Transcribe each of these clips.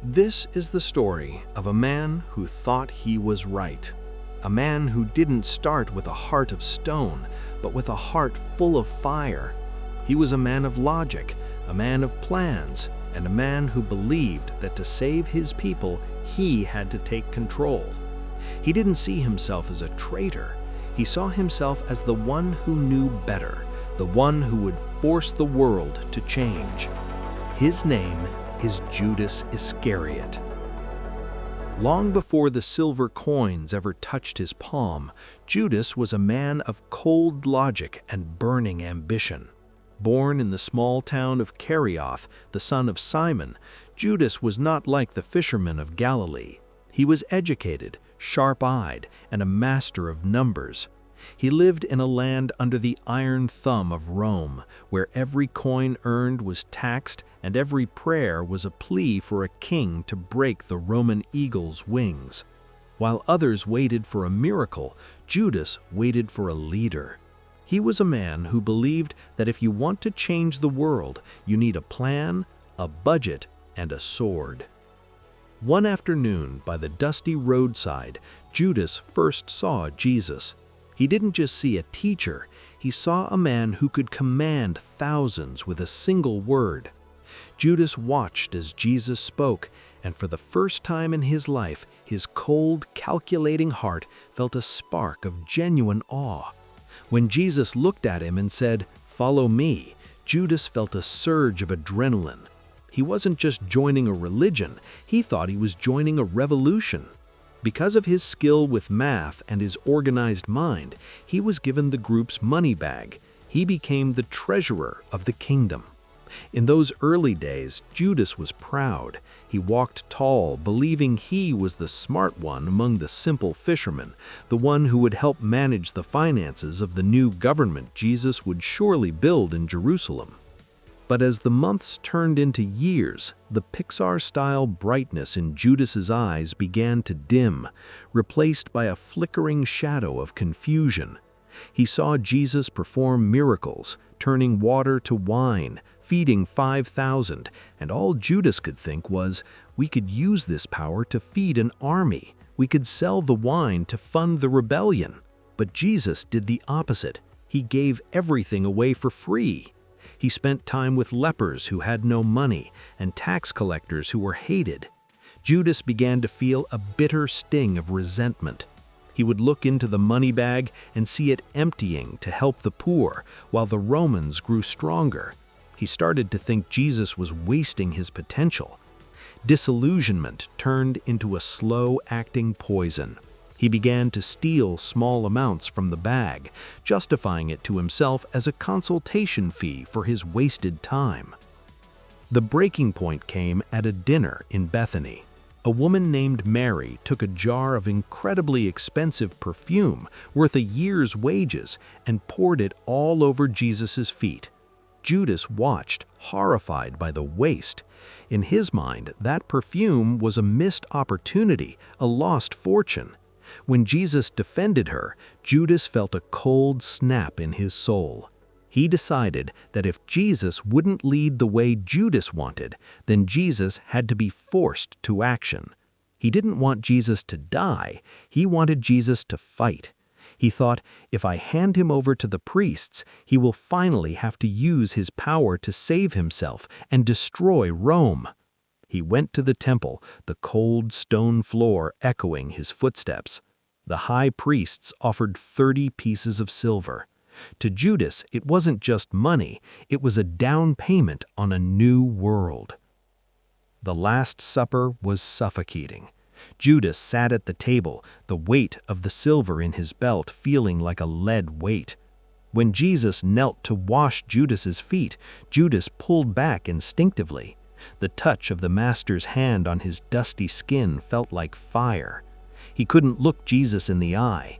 This is the story of a man who thought he was right. A man who didn't start with a heart of stone, but with a heart full of fire. He was a man of logic, a man of plans, and a man who believed that to save his people, he had to take control. He didn't see himself as a traitor. He saw himself as the one who knew better, the one who would force the world to change. His name is Judas Iscariot. Long before the silver coins ever touched his palm, Judas was a man of cold logic and burning ambition. Born in the small town of Iscariot, the son of Simon, Judas was not like the fishermen of Galilee. He was educated, sharp-eyed, and a master of numbers. He lived in a land under the iron thumb of Rome, where every coin earned was taxed and every prayer was a plea for a king to break the Roman eagle's wings. While others waited for a miracle, Judas waited for a leader. He was a man who believed that if you want to change the world, you need a plan, a budget, and a sword. One afternoon, by the dusty roadside, Judas first saw Jesus. He didn't just see a teacher, he saw a man who could command thousands with a single word. Judas watched as Jesus spoke, and for the first time in his life, his cold, calculating heart felt a spark of genuine awe. When Jesus looked at him and said, "Follow me," Judas felt a surge of adrenaline. He wasn't just joining a religion, he thought he was joining a revolution. Because of his skill with math and his organized mind, he was given the group's money bag. He became the treasurer of the kingdom. In those early days, Judas was proud. He walked tall, believing he was the smart one among the simple fishermen, the one who would help manage the finances of the new government Jesus would surely build in Jerusalem. But as the months turned into years, the Pixar-style brightness in Judas's eyes began to dim, replaced by a flickering shadow of confusion. He saw Jesus perform miracles, turning water to wine, feeding 5,000, and all Judas could think was, we could use this power to feed an army. We could sell the wine to fund the rebellion. But Jesus did the opposite. He gave everything away for free. He spent time with lepers who had no money and tax collectors who were hated. Judas began to feel a bitter sting of resentment. He would look into the money bag and see it emptying to help the poor, while the Romans grew stronger. He started to think Jesus was wasting his potential. Disillusionment turned into a slow-acting poison. He began to steal small amounts from the bag, justifying it to himself as a consultation fee for his wasted time. The breaking point came at a dinner in Bethany. A woman named Mary took a jar of incredibly expensive perfume worth a year's wages and poured it all over Jesus' feet. Judas watched, horrified by the waste. In his mind, that perfume was a missed opportunity, a lost fortune. When Jesus defended her, Judas felt a cold snap in his soul. He decided that if Jesus wouldn't lead the way Judas wanted, then Jesus had to be forced to action. He didn't want Jesus to die, he wanted Jesus to fight. He thought, if I hand him over to the priests, he will finally have to use his power to save himself and destroy Rome. He went to the temple, the cold stone floor echoing his footsteps. The high priests offered 30 pieces of silver. To Judas, it wasn't just money, it was a down payment on a new world. The Last Supper was suffocating. Judas sat at the table, the weight of the silver in his belt feeling like a lead weight. When Jesus knelt to wash Judas's feet, Judas pulled back instinctively. The touch of the Master's hand on his dusty skin felt like fire. He couldn't look Jesus in the eye.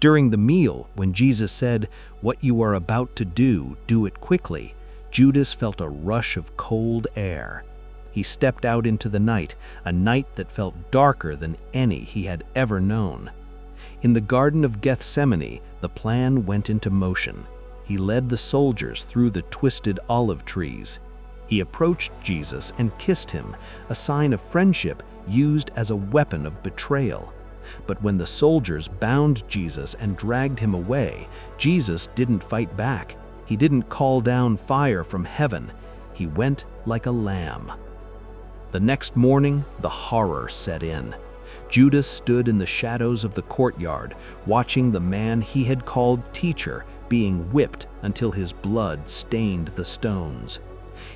During the meal, when Jesus said, "What you are about to do, do it quickly," Judas felt a rush of cold air. He stepped out into the night, a night that felt darker than any he had ever known. In the Garden of Gethsemane, the plan went into motion. He led the soldiers through the twisted olive trees. He approached Jesus and kissed him, a sign of friendship used as a weapon of betrayal. But when the soldiers bound Jesus and dragged him away, Jesus didn't fight back. He didn't call down fire from heaven. He went like a lamb. The next morning, the horror set in. Judas stood in the shadows of the courtyard, watching the man he had called teacher being whipped until his blood stained the stones.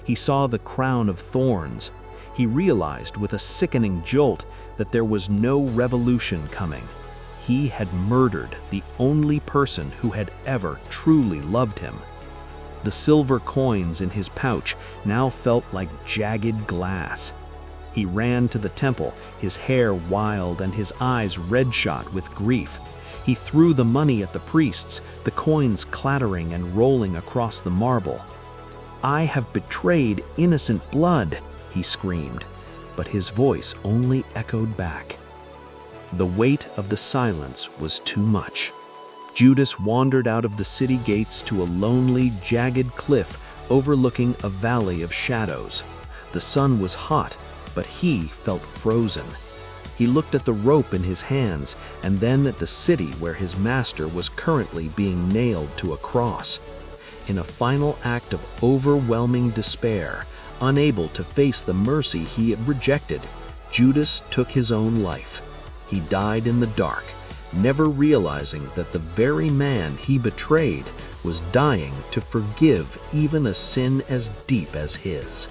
He saw the crown of thorns. He realized with a sickening jolt that there was no revolution coming. He had murdered the only person who had ever truly loved him. The silver coins in his pouch now felt like jagged glass. He ran to the temple, his hair wild and his eyes red-shot with grief. He threw the money at the priests, the coins clattering and rolling across the marble. "I have betrayed innocent blood," he screamed, but his voice only echoed back. The weight of the silence was too much. Judas wandered out of the city gates to a lonely, jagged cliff overlooking a valley of shadows. The sun was hot, but he felt frozen. He looked at the rope in his hands and then at the city where his master was currently being nailed to a cross. In a final act of overwhelming despair, unable to face the mercy he had rejected, Judas took his own life. He died in the dark, never realizing that the very man he betrayed was dying to forgive even a sin as deep as his.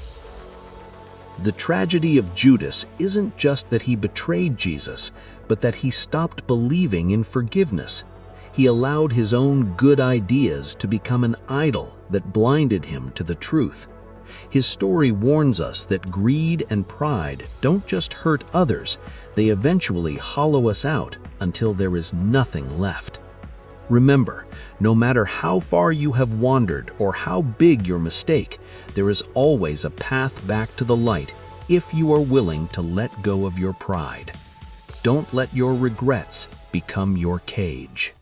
The tragedy of Judas isn't just that he betrayed Jesus, but that he stopped believing in forgiveness. He allowed his own good ideas to become an idol that blinded him to the truth. His story warns us that greed and pride don't just hurt others, they eventually hollow us out until there is nothing left. Remember, no matter how far you have wandered or how big your mistake, there is always a path back to the light if you are willing to let go of your pride. Don't let your regrets become your cage.